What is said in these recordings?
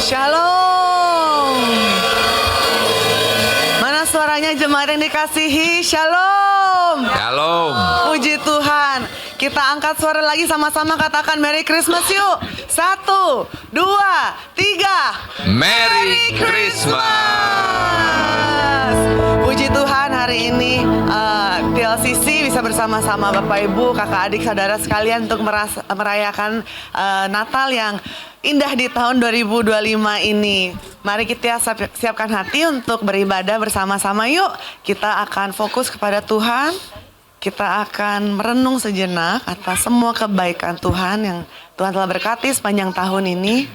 Shalom. Mana suaranya jemaat yang dikasihi? Shalom. Shalom. Puji Tuhan. Kita angkat suara lagi sama-sama katakan Merry Christmas yuk. 1, 2, 3. Merry Christmas. Puji Tuhan, hari ini TLCC bisa bersama-sama Bapak Ibu, kakak adik, saudara sekalian untuk merayakan Natal yang indah di tahun 2025 ini. Mari kita siapkan hati untuk beribadah bersama-sama yuk. Kita akan fokus kepada Tuhan. Kita akan merenung sejenak atas semua kebaikan Tuhan yang Tuhan telah berkati sepanjang tahun ini.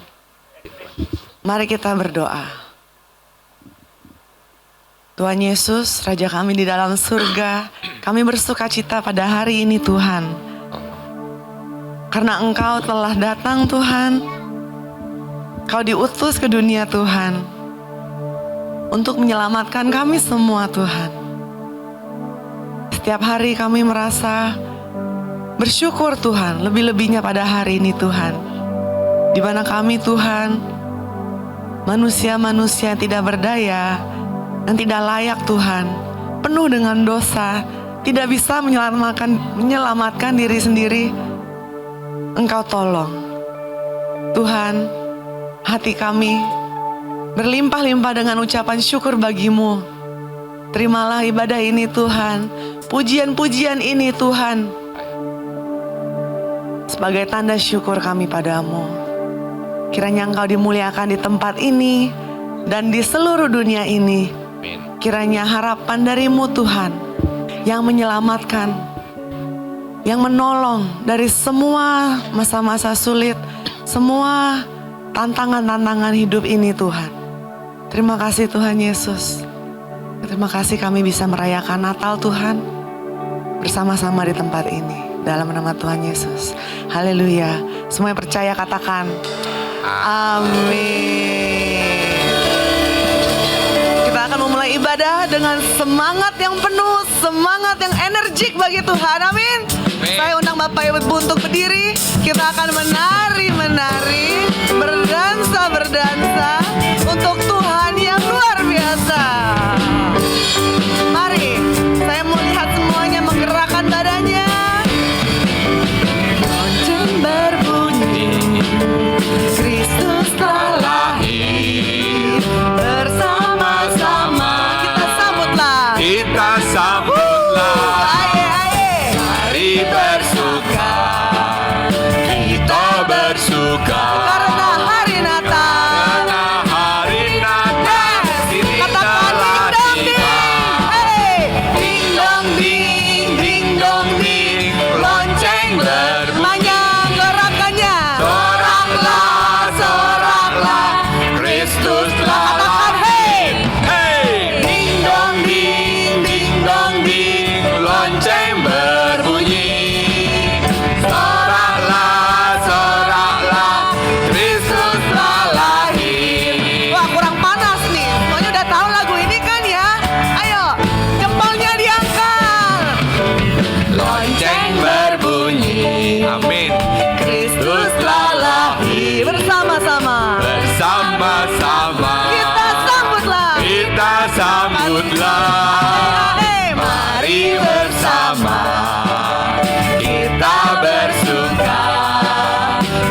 Mari kita berdoa. Tuhan Yesus, Raja kami di dalam surga, kami bersuka cita pada hari ini Tuhan. Karena Engkau telah datang Tuhan, Kau diutus ke dunia Tuhan, untuk menyelamatkan kami semua Tuhan. Setiap hari kami merasa bersyukur Tuhan, lebih-lebihnya pada hari ini Tuhan. Di mana kami Tuhan, manusia-manusia yang tidak berdaya, yang tidak layak Tuhan, penuh dengan dosa, tidak bisa menyelamatkan diri sendiri. Engkau tolong Tuhan, hati kami berlimpah-limpah dengan ucapan syukur bagimu. Terimalah ibadah ini Tuhan, pujian-pujian ini Tuhan, sebagai tanda syukur kami padamu. Kiranya Engkau dimuliakan di tempat ini dan di seluruh dunia ini. Kiranya harapan darimu Tuhan, yang menyelamatkan, yang menolong dari semua masa-masa sulit, semua tantangan-tantangan hidup ini Tuhan. Terima kasih Tuhan Yesus. Terima kasih kami bisa merayakan Natal Tuhan bersama-sama di tempat ini. Dalam nama Tuhan Yesus. Haleluya. Semua yang percaya katakan amin. Kita akan memulai ibadah dengan semangat yang penuh, semangat yang energik bagi Tuhan. Amin. Saya undang Bapak Ibu untuk berdiri. Kita akan menari, berdansa untuk Tuhan yang luar biasa. Mari, saya mau lihat semuanya menggerakkan badannya. Lonceng berbunyi, Kristus telah lahir. Bersama-sama kita sambutlah. Kita sambutlah. Mari bersuka. Kita bersuka. Karena hari Natal. Karena hari Natal. Katakan ding dong ding. Hey, ding dong ding, ding dong ding. Lonceng berbunyi. Panjang gerakannya. Soraklah, soraklah, Kristus telah Katakan lahir. hey. Hey, ding dong ding, ding dong ding, lonceng berbunyi. Soraklah, soraklah, Kristus telah lahir. Wah, kurang panas nih. Semuanya udah tahu lagu ini kan ya? Ayo, jempolnya diangkat. Lonceng berbunyi. Amin. Kristus telah lahir. Bersama-sama Bersama-sama kita sambutlah. kita sambutlah. Hey, Mari bersama kita bersuka.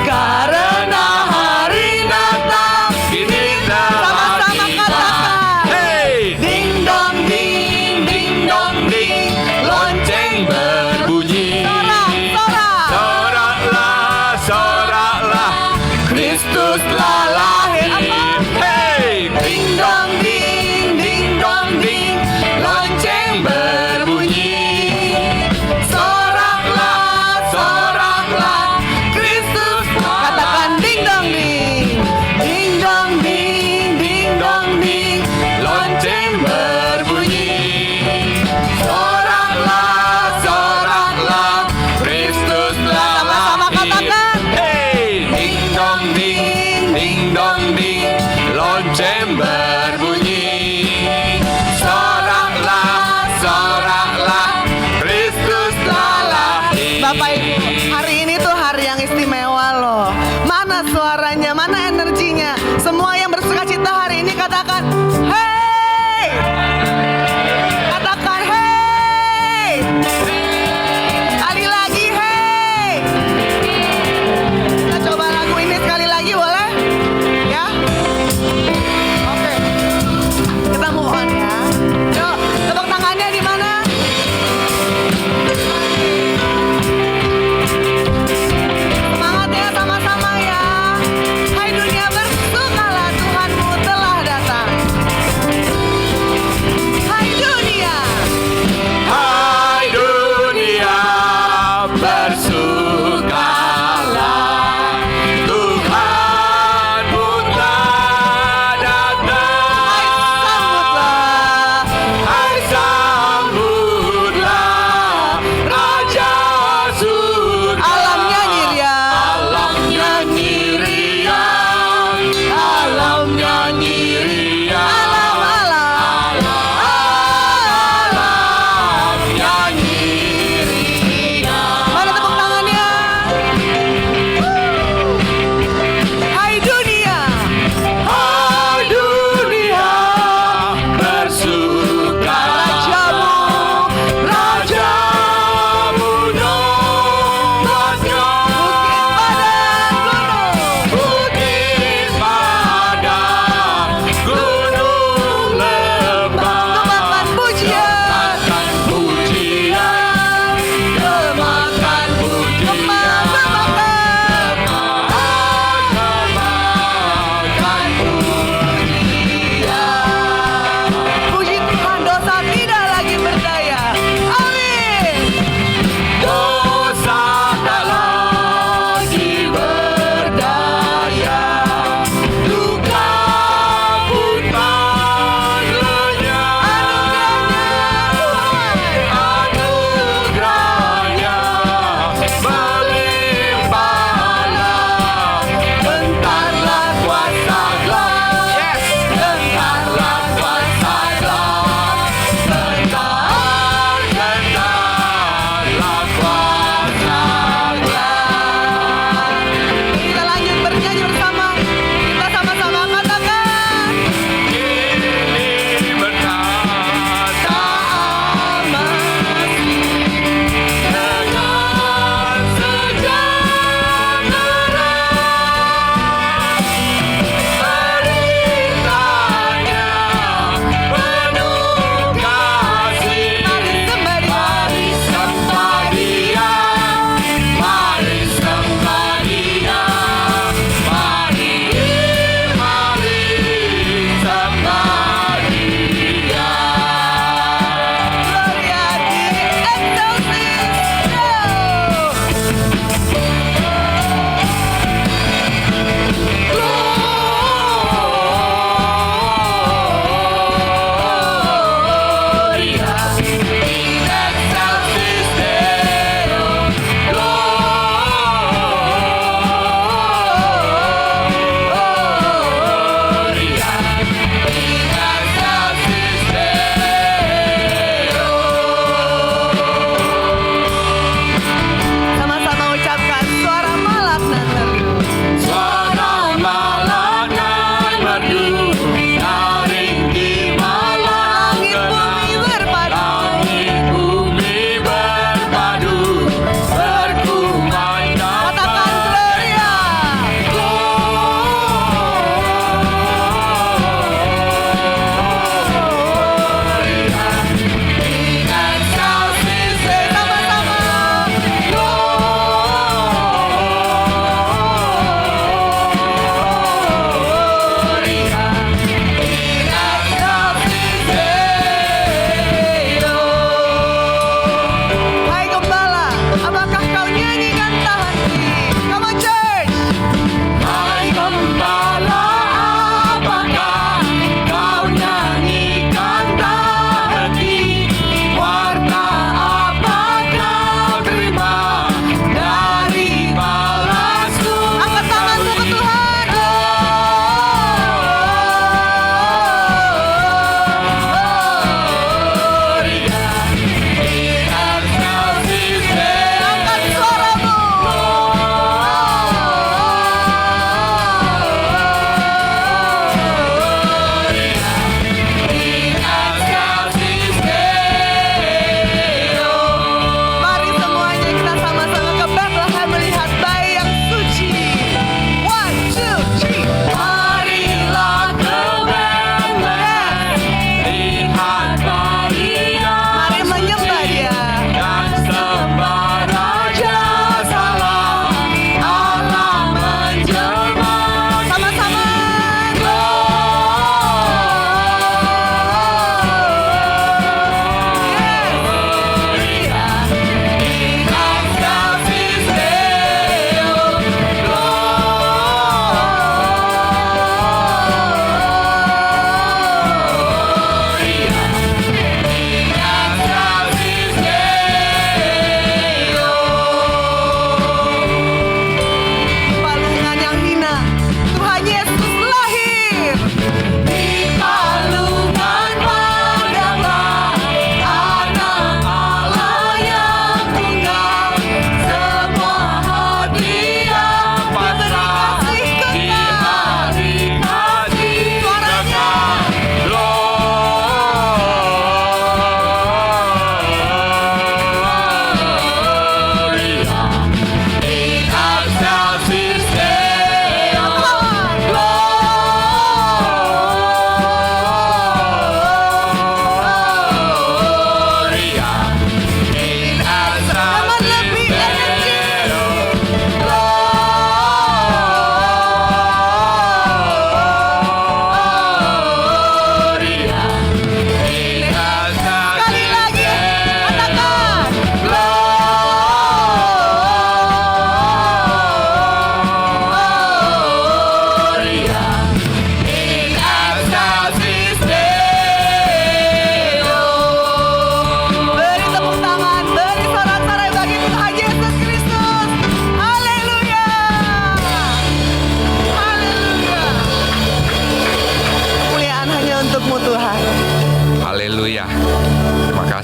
Karena hari Natal ini telah Sama-sama tiba. katakan. Hey, ding dong ding, lonceng berbunyi. Sorak. Soraklah, soraklah, Kristus telah lahir. Hey, ding dong ding, lonceng berbunyi. Soraklah, soraklah, Kristus telah Katakan ding dong ding. ding dong ding, lonceng berbunyi. Soraklah, soraklah, Kristus telah Sama-sama lahir. katakan. Hey, ding dong ding, lonceng berbunyi. Soraklah, soraklah, Kristus telah lahir. Bapak Ibu, hari ini tuh hari yang istimewa loh. Mana suaranya, mana energinya? semuanya. Semua yang bersuka cita hari ini katakan, hey! Katakan, hey! Sekali lagi, hey! Kita coba lagu ini sekali lagi, boleh? Ya? Oke. Kita move on ya. Yuk, tepuk tangannya di mana? Semangat ya, sama-sama ya. Hai dunia bersukalah, Tuhan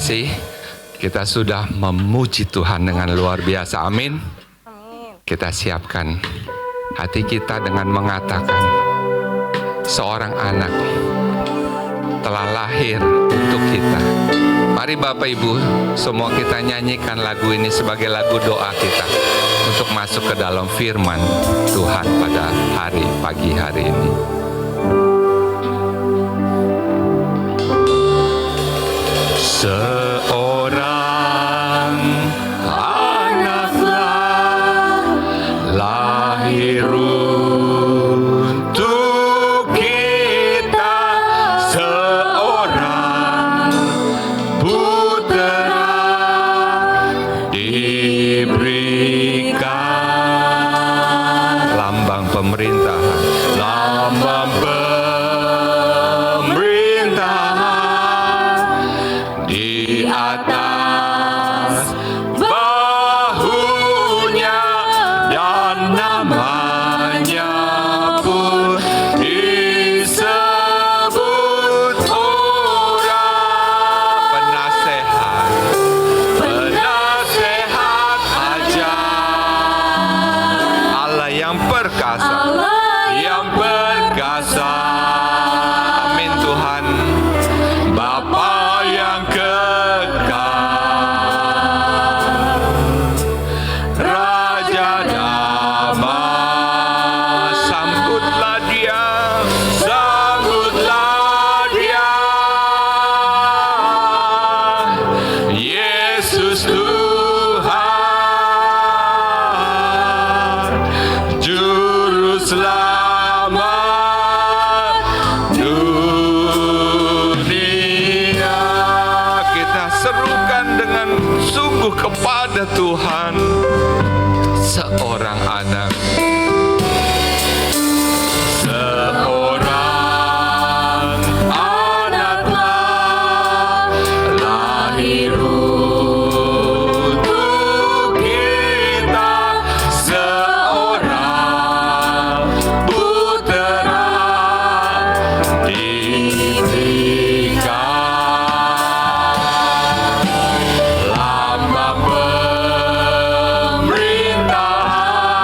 kasih. Kita sudah memuji Tuhan dengan luar biasa. Amin. Kita siapkan hati kita dengan mengatakan, seorang anak telah lahir untuk kita. Mari Bapak Ibu, semua kita nyanyikan lagu ini sebagai lagu doa kita untuk masuk ke dalam firman Tuhan pada pagi hari ini. Seorang anaklah lahir untuk kita, seorang putera diberikan, lambang pemerintahan, lambang di atas bahunya, dan namanya pun disebut orang penasehat, penasehat ajaib, Allah yang perkasa, yang perkasa. Amin Tuhan. Bapa yang kekal, Raja damai, sambutlah dia, sambutlah dia. Yesus Tuhan, Juru Selamat dunia. Kita serukan dengan sungguh kepada Tuhan. Seorang anak, seorang anaklah lahir untuk kita, seorang putera diberikan, lambang pemerintahan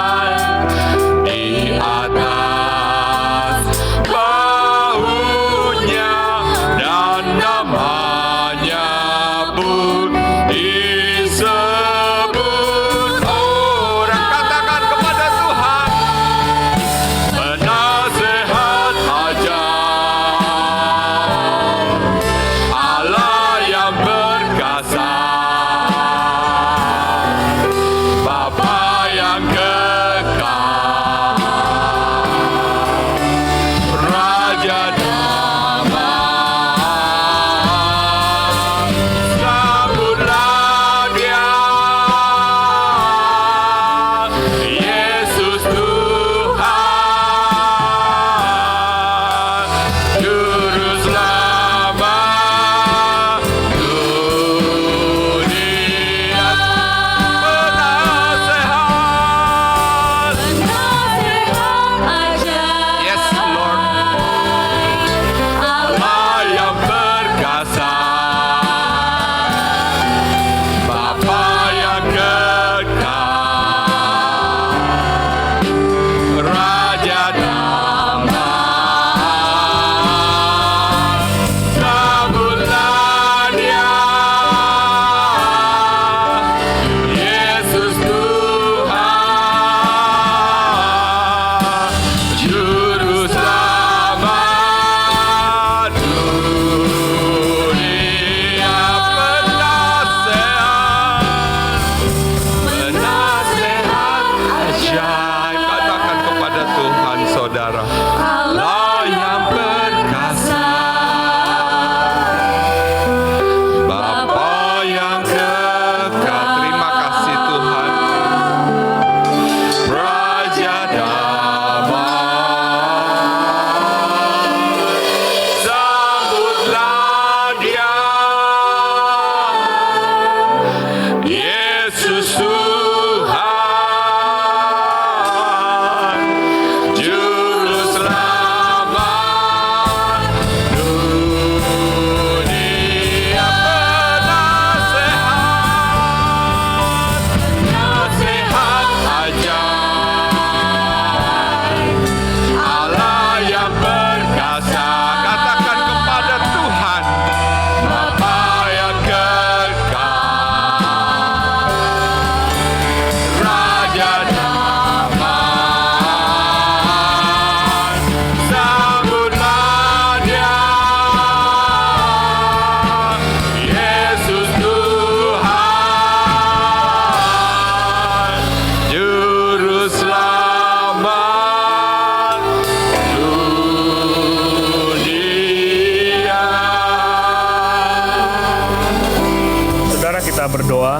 kita berdoa.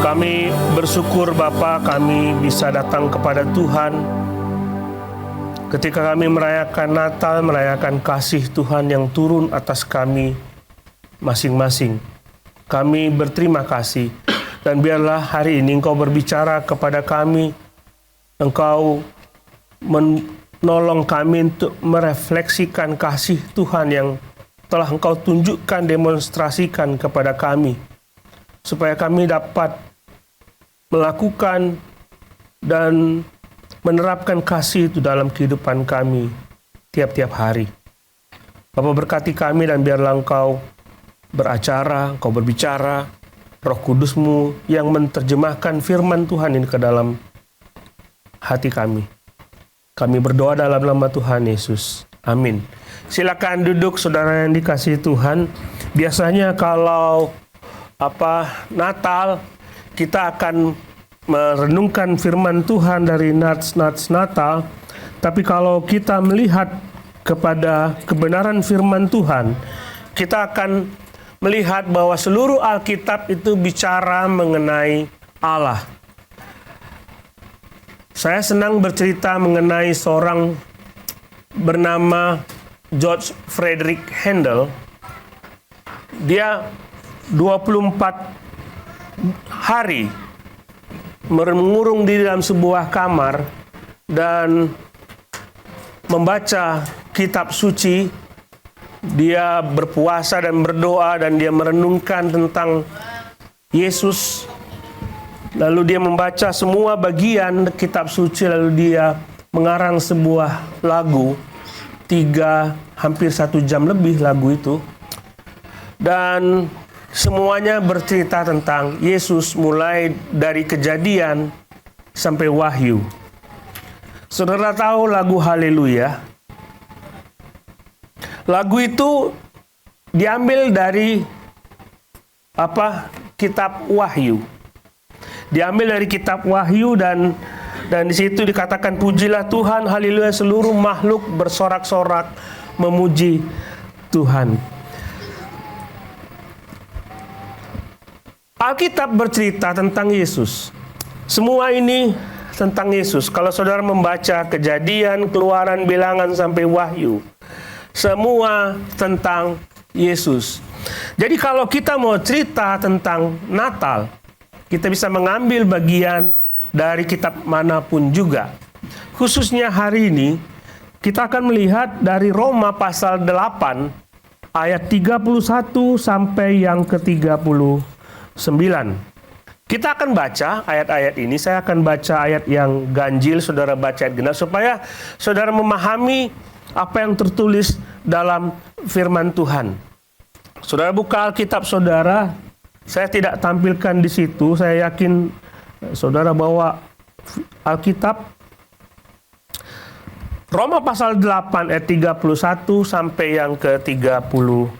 Kami bersyukur Bapa, kami bisa datang kepada Tuhan ketika kami merayakan Natal, merayakan kasih Tuhan yang turun atas kami masing-masing. Kami berterima kasih, dan biarlah hari ini Engkau berbicara kepada kami. Engkau menolong kami untuk merefleksikan kasih Tuhan yang telah Engkau tunjukkan, demonstrasikan kepada kami, supaya kami dapat melakukan dan menerapkan kasih itu dalam kehidupan kami tiap-tiap hari. Bapa, berkati kami dan biarlah Engkau beracara, Engkau berbicara, Roh Kudus-Mu yang menerjemahkan firman Tuhan ini ke dalam hati kami. Kami berdoa dalam nama Tuhan Yesus. Amin. Silakan duduk saudara yang dikasihi Tuhan. Biasanya kalau Natal, kita akan merenungkan firman Tuhan dari nats Natal. Tapi kalau kita melihat kepada kebenaran firman Tuhan, kita akan melihat bahwa seluruh Alkitab itu bicara mengenai Allah. Saya senang bercerita mengenai seorang bernama George Frederick Handel. Dia 24 hari mengurung di dalam sebuah kamar dan membaca kitab suci. Dia berpuasa dan berdoa dan dia merenungkan tentang Yesus. Lalu dia membaca semua bagian kitab suci, lalu dia mengarang sebuah lagu, hampir 1 jam lebih lagu itu. Dan semuanya bercerita tentang Yesus mulai dari Kejadian sampai Wahyu. Saudara tahu lagu Haleluya? Lagu itu diambil dari kitab Wahyu. Diambil dari kitab Wahyu dan di situ dikatakan, pujilah Tuhan, haleluya, seluruh makhluk bersorak-sorak memuji Tuhan. Alkitab bercerita tentang Yesus. Semua ini tentang Yesus. Kalau saudara membaca Kejadian, Keluaran, Bilangan sampai Wahyu, semua tentang Yesus. Jadi kalau kita mau cerita tentang Natal, kita bisa mengambil bagian dari kitab manapun juga. Khususnya hari ini, kita akan melihat dari Roma pasal 8, ayat 31 sampai yang ke-39. Kita akan baca ayat-ayat ini. Saya akan baca ayat yang ganjil, saudara baca ayat genap, supaya saudara memahami apa yang tertulis dalam firman Tuhan. Saudara buka Alkitab saudara. Saya tidak tampilkan di situ. Saya yakin saudara bawa Alkitab. Roma pasal 8 ayat 31 sampai yang ke-39.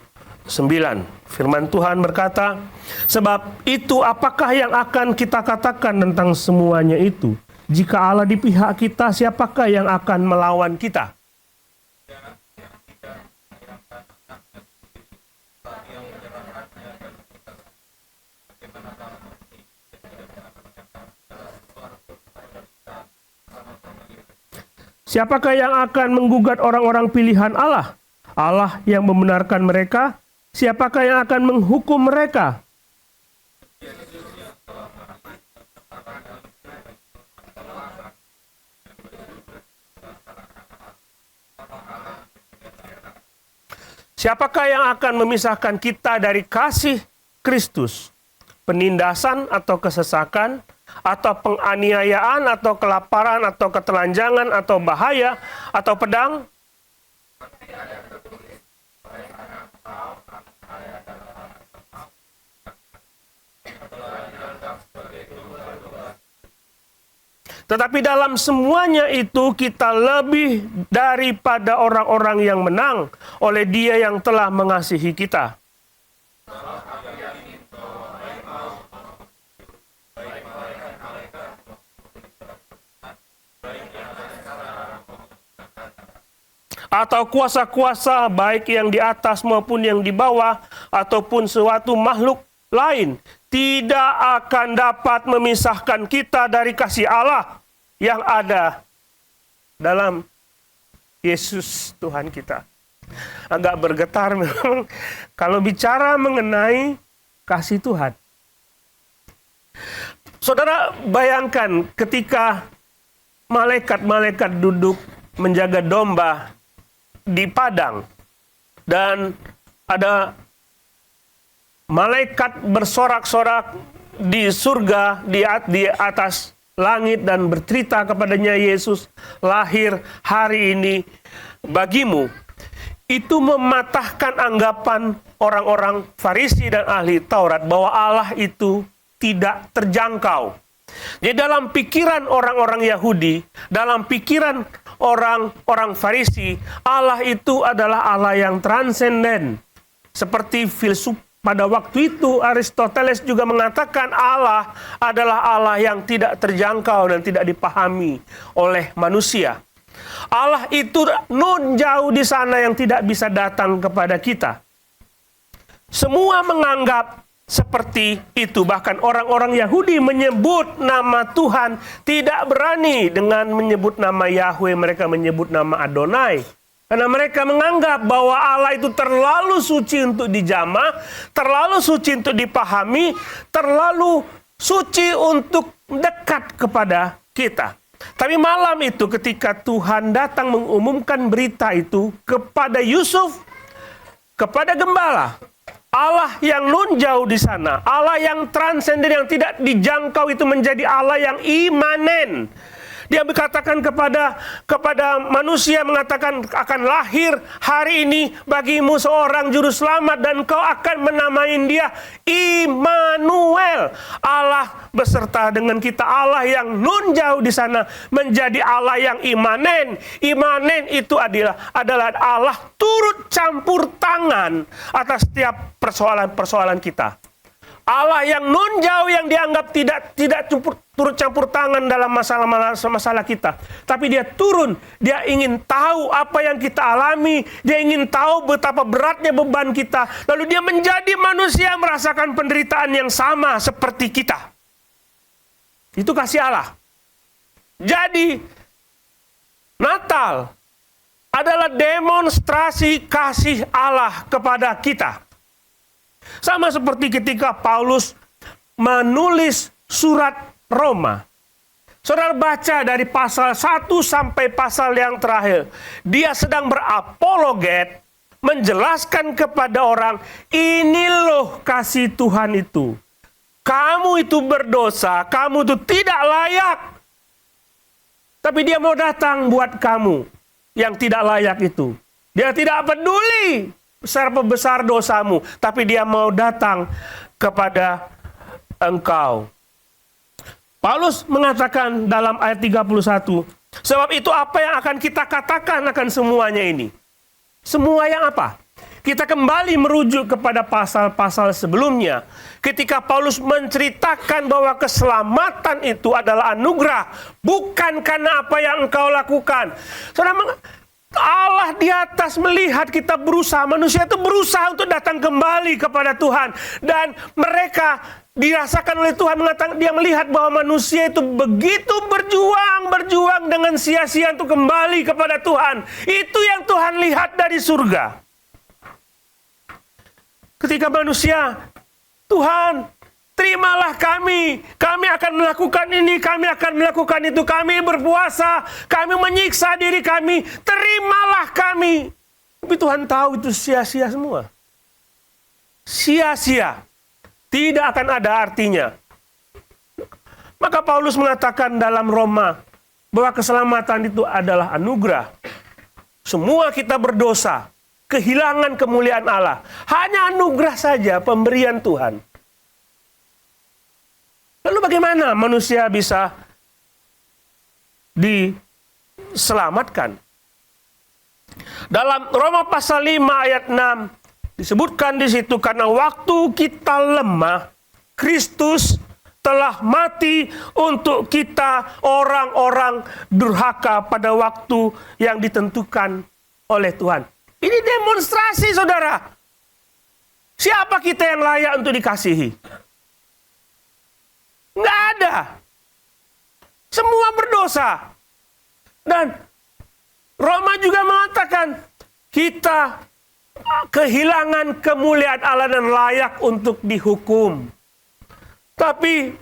Firman Tuhan berkata, sebab itu apakah yang akan kita katakan tentang semuanya itu? Jika Allah di pihak kita, siapakah yang akan melawan kita? Siapakah yang akan menggugat orang-orang pilihan Allah? Allah yang membenarkan mereka. Siapakah yang akan menghukum mereka? Siapakah yang akan memisahkan kita dari kasih Kristus? Penindasan atau kesesakan, atau penganiayaan, atau kelaparan, atau ketelanjangan, atau bahaya, atau pedang? Tetapi dalam semuanya itu kita lebih daripada orang-orang yang menang oleh Dia yang telah mengasihi kita. Atau kuasa-kuasa baik yang di atas maupun yang di bawah, ataupun suatu makhluk lain tidak akan dapat memisahkan kita dari kasih Allah yang ada dalam Yesus Tuhan kita. Agak bergetar memang kalau bicara mengenai kasih Tuhan. Saudara bayangkan ketika malaikat-malaikat duduk menjaga domba di padang dan ada malaikat bersorak-sorak di surga di atas langit dan bercerita kepadanya, Yesus lahir hari ini bagimu. Itu mematahkan anggapan orang-orang Farisi dan ahli Taurat bahwa Allah itu tidak terjangkau. Jadi dalam pikiran orang-orang Yahudi, dalam pikiran orang-orang Farisi, Allah itu adalah Allah yang transenden. Seperti filsuf pada waktu itu, Aristoteles juga mengatakan Allah adalah Allah yang tidak terjangkau dan tidak dipahami oleh manusia. Allah itu nun jauh di sana yang tidak bisa datang kepada kita. Semua menganggap seperti itu. Bahkan orang-orang Yahudi menyebut nama Tuhan tidak berani dengan menyebut nama Yahweh. Mereka menyebut nama Adonai. Karena mereka menganggap bahwa Allah itu terlalu suci untuk dijamah, terlalu suci untuk dipahami, terlalu suci untuk dekat kepada kita. Tapi malam itu ketika Tuhan datang mengumumkan berita itu kepada Yusuf, kepada gembala, Allah yang nun jauh di sana, Allah yang transenden yang tidak dijangkau itu menjadi Allah yang imanen. Dia berkatakan kepada manusia, mengatakan akan lahir hari ini bagimu seorang juru selamat dan kau akan menamain dia Immanuel. Allah beserta dengan kita. Allah yang nun jauh di sana menjadi Allah yang imanen. Imanen itu adalah Allah turut campur tangan atas setiap persoalan-persoalan kita. Allah yang nun jauh yang dianggap tidak turut campur tangan dalam masalah kita. Tapi dia turun, dia ingin tahu apa yang kita alami, dia ingin tahu betapa beratnya beban kita. Lalu dia menjadi manusia merasakan penderitaan yang sama seperti kita. Itu kasih Allah. Jadi Natal adalah demonstrasi kasih Allah kepada kita. Sama seperti ketika Paulus menulis surat Roma. Saudara baca dari pasal 1 sampai pasal yang terakhir. Dia sedang berapologet, menjelaskan kepada orang, ini loh kasih Tuhan itu. Kamu itu berdosa, kamu itu tidak layak. Tapi dia mau datang buat kamu yang tidak layak itu. Dia tidak peduli seberapa besar dosamu, tapi dia mau datang kepada engkau. Paulus mengatakan dalam ayat 31, sebab itu apa yang akan kita katakan akan semuanya ini? Semua yang apa? Kita kembali merujuk kepada pasal-pasal sebelumnya. Ketika Paulus menceritakan bahwa keselamatan itu adalah anugerah, bukan karena apa yang engkau lakukan. Saudara, Allah di atas melihat kita berusaha, manusia itu berusaha untuk datang kembali kepada Tuhan. Dan mereka dirasakan oleh Tuhan, dia melihat bahwa manusia itu begitu berjuang dengan sia-sia untuk kembali kepada Tuhan. Itu yang Tuhan lihat dari surga. Ketika manusia, Tuhan, terimalah kami akan melakukan ini, kami akan melakukan itu, kami berpuasa, kami menyiksa diri kami, terimalah kami. Tapi Tuhan tahu itu sia-sia semua. Sia-sia. Tidak akan ada artinya. Maka Paulus mengatakan dalam Roma bahwa keselamatan itu adalah anugerah. Semua kita berdosa, kehilangan kemuliaan Allah. Hanya anugerah saja pemberian Tuhan. Lalu bagaimana manusia bisa diselamatkan? Dalam Roma pasal 5 ayat 6 disebutkan di situ, karena waktu kita lemah, Kristus telah mati untuk kita orang-orang durhaka pada waktu yang ditentukan oleh Tuhan. Ini demonstrasi, saudara. Siapa kita yang layak untuk dikasihi? Nggak ada. Semua berdosa. Dan Roma juga mengatakan, kita kehilangan kemuliaan Allah dan layak untuk dihukum. Tapi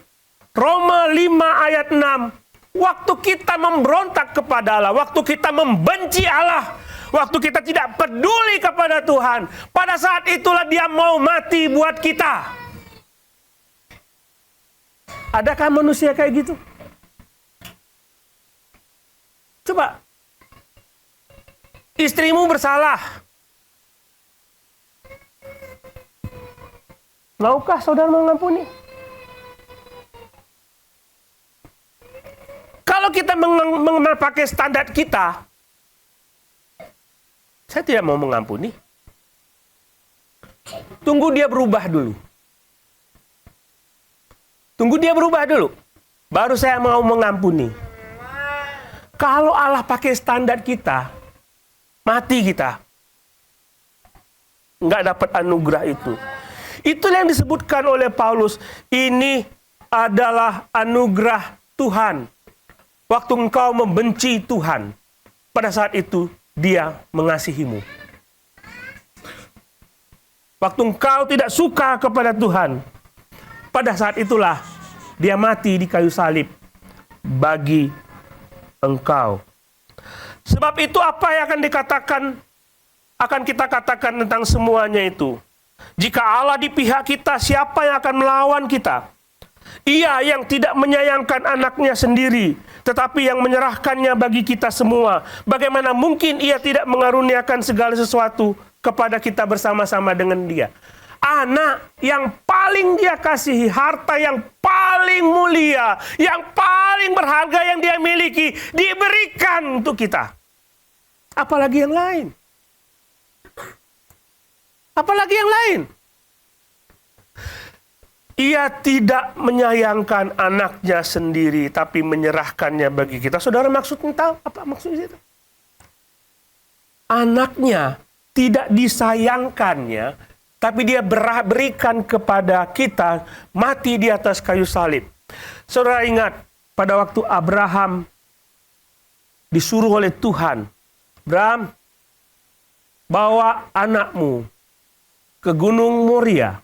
Roma 5 ayat 6, waktu kita memberontak kepada Allah, waktu kita membenci Allah, waktu kita tidak peduli kepada Tuhan, pada saat itulah Dia mau mati buat kita. Adakah manusia kayak gitu? Coba, istrimu bersalah. Maukah saudara mengampuni? Kalau kita pakai standar kita, saya tidak mau mengampuni. Tunggu dia berubah dulu. Tunggu dia berubah dulu. Baru saya mau mengampuni. Kalau Allah pakai standar kita, mati kita. Nggak dapat anugerah itu. Itulah yang disebutkan oleh Paulus. Ini adalah anugerah Tuhan. Waktu engkau membenci Tuhan, pada saat itu Dia mengasihimu. Waktu engkau tidak suka kepada Tuhan, pada saat itulah Dia mati di kayu salib bagi engkau. Sebab itu apa yang akan kita katakan tentang semuanya itu? Jika Allah di pihak kita, siapa yang akan melawan kita? Ia yang tidak menyayangkan anaknya sendiri, tetapi yang menyerahkannya bagi kita semua. Bagaimana mungkin Ia tidak mengaruniakan segala sesuatu kepada kita bersama-sama dengan Dia? Anak yang paling Dia kasihi, harta yang paling mulia, yang paling berharga yang Dia miliki, diberikan untuk kita. Apalagi yang lain? Apalagi yang lain? Ia tidak menyayangkan anaknya sendiri, tapi menyerahkannya bagi kita. Saudara maksudnya tahu apa maksudnya itu? Anaknya tidak disayangkannya, tapi Dia berikan kepada kita, mati di atas kayu salib. Saudara ingat, pada waktu Abraham disuruh oleh Tuhan, Abraham, bawa anakmu ke Gunung Moria.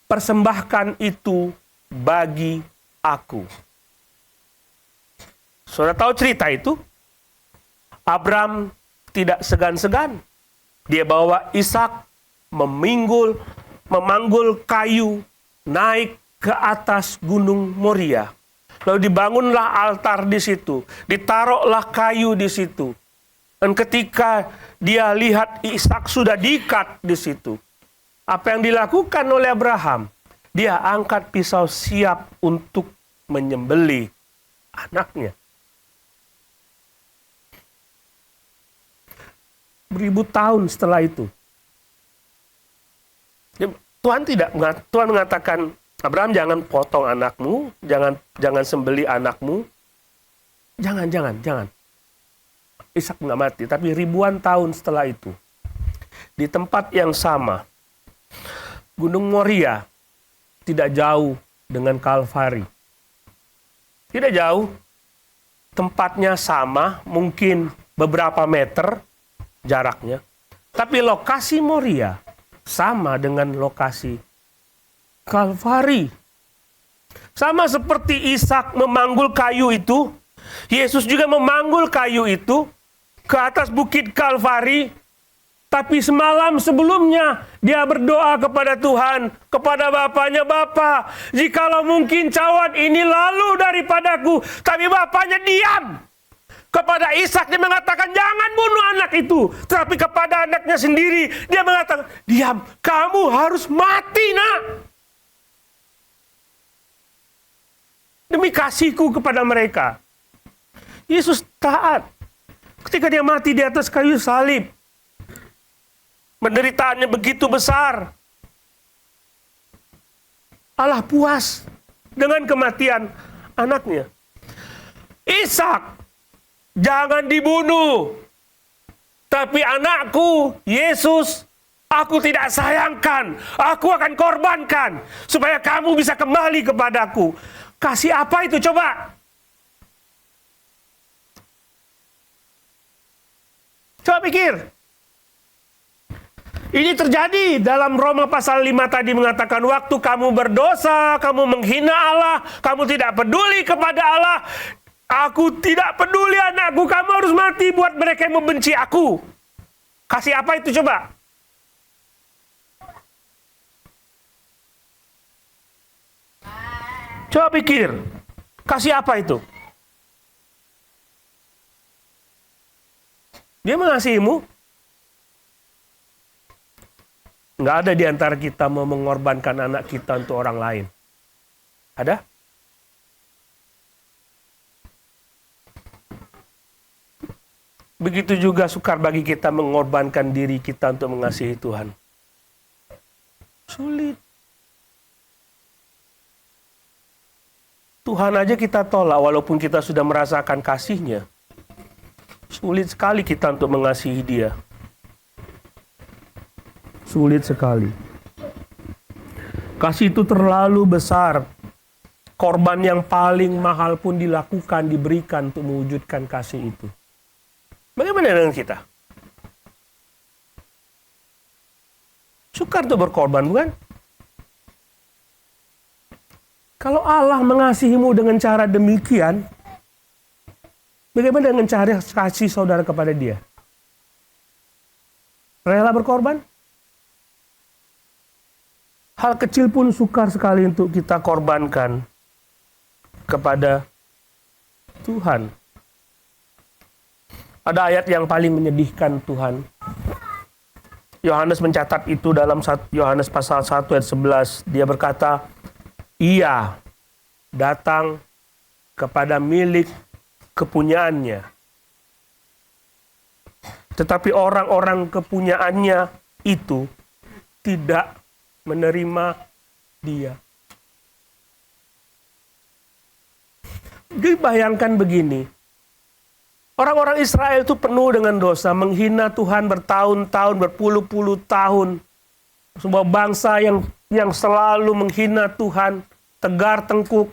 Persembahkan itu bagi aku. Saudara tahu cerita itu? Abraham tidak segan-segan. Dia bawa Ishak, memanggul kayu, naik ke atas Gunung Moria. Lalu dibangunlah altar di situ. Ditaruhlah kayu di situ. Dan ketika dia lihat Ishak sudah diikat di situ, apa yang dilakukan oleh Abraham? Dia angkat pisau siap untuk menyembelih anaknya. Beribu tahun setelah itu, Tuhan mengatakan, Abraham, jangan potong anakmu, jangan sembelih anakmu, jangan. Ishak nggak mati, tapi ribuan tahun setelah itu, di tempat yang sama, Gunung Moria, tidak jauh dengan Kalvari. Tidak jauh, tempatnya sama, mungkin beberapa meter jaraknya. Tapi lokasi Moria sama dengan lokasi Kalvari. Sama seperti Ishak memanggul kayu itu, Yesus juga memanggul kayu itu ke atas bukit Kalvari. Tapi semalam sebelumnya dia berdoa kepada Tuhan, kepada Bapaknya, Bapa, jikalau mungkin cawan ini lalu daripadaku, tapi Bapaknya diam. Kepada Ishak dia mengatakan, jangan bunuh anak itu. Tetapi kepada anaknya sendiri dia mengatakan, diam, kamu harus mati, nak. Demi kasihku kepada mereka. Yesus taat. Ketika dia mati di atas kayu salib, penderitaannya begitu besar. Allah puas dengan kematian anaknya. Ishak, jangan dibunuh. Tapi anakku, Yesus, Aku tidak sayangkan, aku akan korbankan supaya kamu bisa kembali kepadaku. Kasih apa itu coba? Coba pikir. Ini terjadi dalam Roma pasal 5 tadi mengatakan, waktu kamu berdosa, kamu menghina Allah, kamu tidak peduli kepada Allah. Aku tidak peduli anakku, kamu harus mati buat mereka yang membenci aku. Kasih apa itu coba? Coba pikir, kasih apa itu? Dia mengasihimu. Nggak ada di antara kita mau mengorbankan anak kita untuk orang lain. Ada? Begitu juga sukar bagi kita mengorbankan diri kita untuk mengasihi Tuhan. Sulit. Tuhan aja kita tolak walaupun kita sudah merasakan kasih-Nya. Sulit sekali kita untuk mengasihi Dia. Sulit sekali. Kasih itu terlalu besar. Korban yang paling mahal pun dilakukan, diberikan untuk mewujudkan kasih itu. Bagaimana dengan kita? Sukar untuk berkorban, bukan? Kalau Allah mengasihimu dengan cara demikian, bagaimana dengan cara kasih saudara kepada Dia? Rela berkorban? Hal kecil pun sukar sekali untuk kita korbankan kepada Tuhan. Ada ayat yang paling menyedihkan Tuhan. Yohanes mencatat itu dalam Yohanes pasal 1 ayat 11. Dia berkata, Ia datang kepada milik kepunyaannya. Tetapi orang-orang kepunyaannya itu tidak menerima Dia. Dibayangkan begini. Orang-orang Israel itu penuh dengan dosa, menghina Tuhan bertahun-tahun, berpuluh-puluh tahun. Sebuah bangsa yang selalu menghina Tuhan, tegar tengkuk.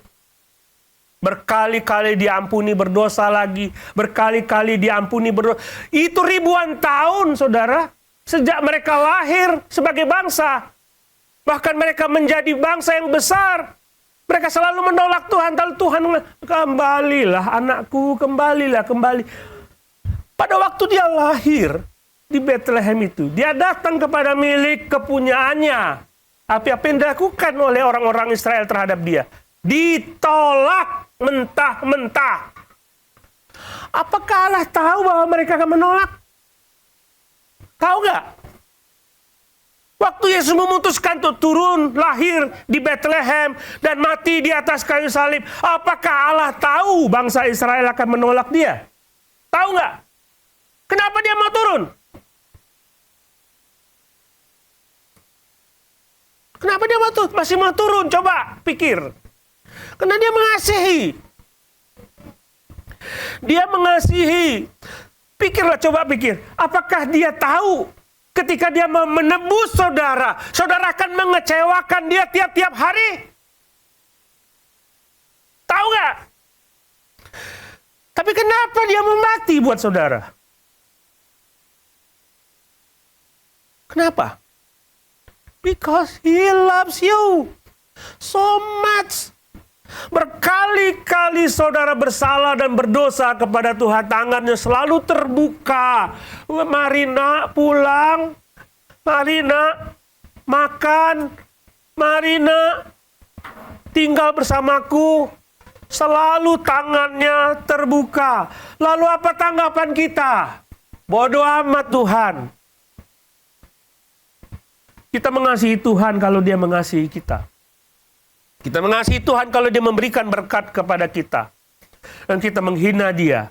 Berkali-kali diampuni berdosa lagi, berkali-kali diampuni berdosa. Itu ribuan tahun, saudara. Sejak mereka lahir sebagai bangsa. Bahkan mereka menjadi bangsa yang besar. Mereka selalu menolak Tuhan. Lalu Tuhan kembalilah anakku, kembalilah, kembali. Pada waktu dia lahir di Bethlehem itu, dia datang kepada milik kepunyaannya. Apa yang dilakukan oleh orang-orang Israel terhadap dia? Ditolak mentah-mentah. Apakah Allah tahu bahwa mereka akan menolak? Tahu nggak? Waktu Yesus memutuskan untuk turun, lahir di Bethlehem, dan mati di atas kayu salib, apakah Allah tahu bangsa Israel akan menolak Dia? Tahu nggak? Kenapa Dia mau turun? Kenapa Dia masih mau turun? Coba pikir. Karena Dia mengasihi. Dia mengasihi. Pikirlah, coba pikir. Apakah Dia tahu ketika Dia mau menebus saudara, saudara akan mengecewakan Dia tiap-tiap hari? Tahu nggak? Tapi kenapa Dia mau mati buat saudara? Kenapa? Because He loves you so much. Berkali-kali saudara bersalah dan berdosa kepada Tuhan, tangannya selalu terbuka. Mari nak pulang, mari nak makan, mari nak tinggal bersamaku. Selalu tangannya terbuka. Lalu apa tanggapan kita? Bodoh amat Tuhan. Kita mengasihi Tuhan kalau Dia mengasihi kita. Kita mengasihi Tuhan kalau Dia memberikan berkat kepada kita. Dan kita menghina Dia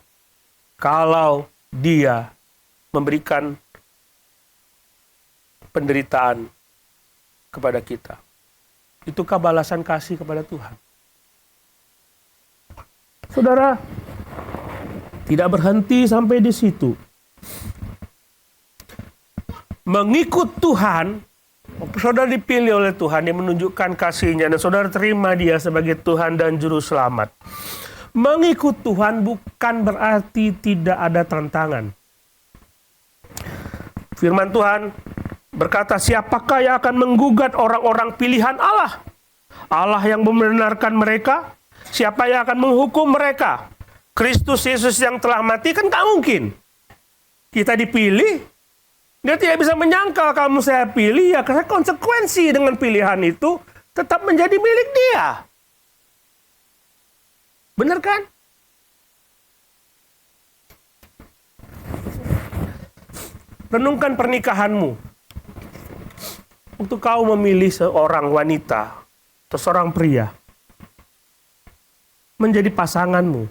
kalau Dia memberikan penderitaan kepada kita. Itukah balasan kasih kepada Tuhan? Saudara, tidak berhenti sampai di situ. mengikut Tuhan, saudara dipilih oleh Tuhan, Dia menunjukkan kasih-Nya, dan saudara terima Dia sebagai Tuhan dan Juru Selamat. Mengikut Tuhan bukan berarti tidak ada tantangan. Firman Tuhan berkata, siapakah yang akan menggugat orang-orang pilihan Allah? Allah yang membenarkan mereka. Siapa yang akan menghukum mereka? Kristus Yesus yang telah mati, kan tak mungkin. Kita dipilih, Dia tidak bisa menyangkal kamu saya pilih, ya karena konsekuensi dengan pilihan itu tetap menjadi milik Dia. Benar kan? Renungkan pernikahanmu. Untuk kau memilih seorang wanita atau seorang pria menjadi pasanganmu,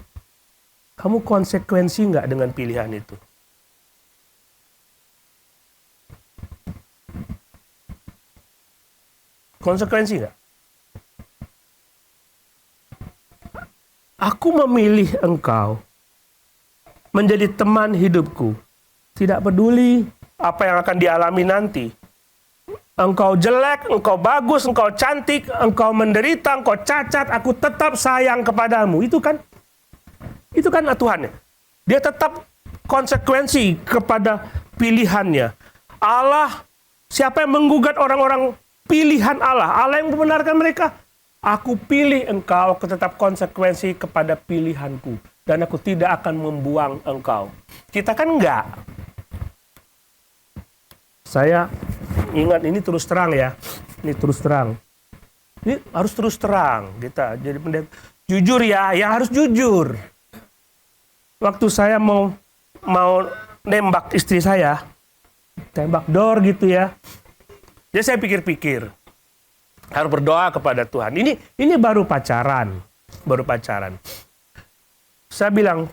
kamu konsekuensi nggak dengan pilihan itu? Konsekuensi nggak? Aku memilih engkau menjadi teman hidupku. Tidak peduli apa yang akan dialami nanti. Engkau jelek, engkau bagus, engkau cantik, engkau menderita, engkau cacat, aku tetap sayang kepadamu. Itu kan Tuhannya. Dia tetap konsekuensi kepada pilihannya. Allah, siapa yang menggugat orang-orang pilihan Allah? Allah yang membenarkan mereka. Aku pilih engkau, aku tetap konsekuensi kepada pilihanku. Dan aku tidak akan membuang engkau. Kita kan enggak. Saya ingat ini terus terang ya. Ini terus terang. Ini harus terus terang kita. Jadi pendeta jujur ya, yang harus jujur. Waktu saya mau nembak istri saya, tembak dor gitu ya. Jadi saya pikir-pikir. Harus berdoa kepada Tuhan. Ini baru pacaran. Saya bilang,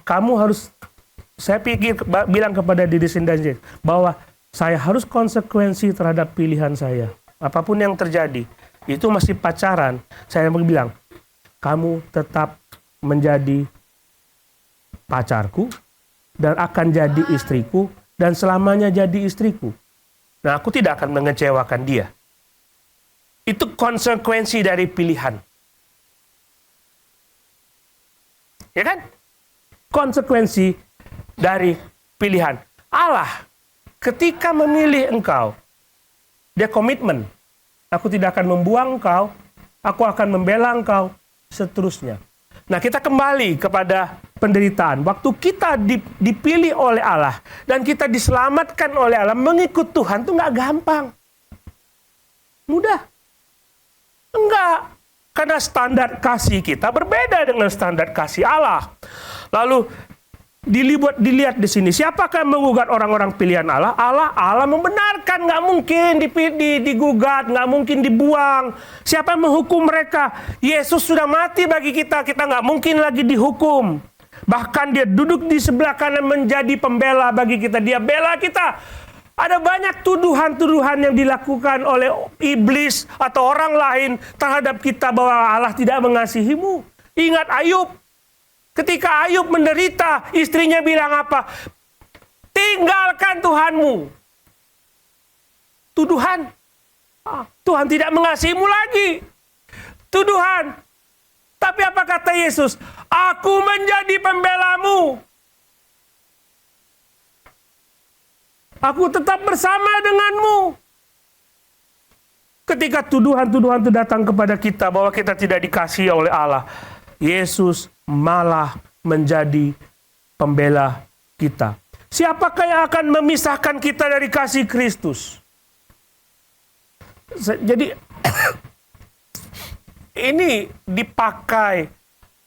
bilang kepada diri sendiri bahwa saya harus konsekuensi terhadap pilihan saya. Apapun yang terjadi, itu masih pacaran. Saya bilang, kamu tetap menjadi pacarku dan akan jadi istriku dan selamanya jadi istriku. Nah, aku tidak akan mengecewakan dia. Itu konsekuensi dari pilihan. Ya kan? Konsekuensi dari pilihan. Allah ketika memilih engkau, Dia komitmen. Aku tidak akan membuang engkau, aku akan membela engkau, seterusnya. Nah, kita kembali kepada penderitaan. Waktu kita dipilih oleh Allah dan kita diselamatkan oleh Allah, mengikut Tuhan itu nggak gampang. Mudah. Enggak. Karena standar kasih kita berbeda dengan standar kasih Allah. Lalu dilihat di sini, siapakah yang menggugat orang-orang pilihan Allah? Allah membenarkan, nggak mungkin digugat, nggak mungkin dibuang. Siapa yang menghukum mereka? Yesus sudah mati bagi kita, kita nggak mungkin lagi dihukum. Bahkan Dia duduk di sebelah kanan menjadi pembela bagi kita. Dia bela kita. Ada banyak tuduhan-tuduhan yang dilakukan oleh iblis atau orang lain terhadap kita bahwa Allah tidak mengasihimu. Ingat Ayub. Ketika Ayub menderita, istrinya bilang apa? Tinggalkan Tuhanmu. Tuduhan. Tuhan tidak mengasihimu lagi. Tuduhan. Tapi apa kata Yesus? Aku menjadi pembelamu. Aku tetap bersama denganmu. Ketika tuduhan-tuduhan itu datang kepada kita bahwa kita tidak dikasihi oleh Allah, Yesus malah menjadi pembela kita. Siapakah yang akan memisahkan kita dari kasih Kristus? Jadi ini dipakai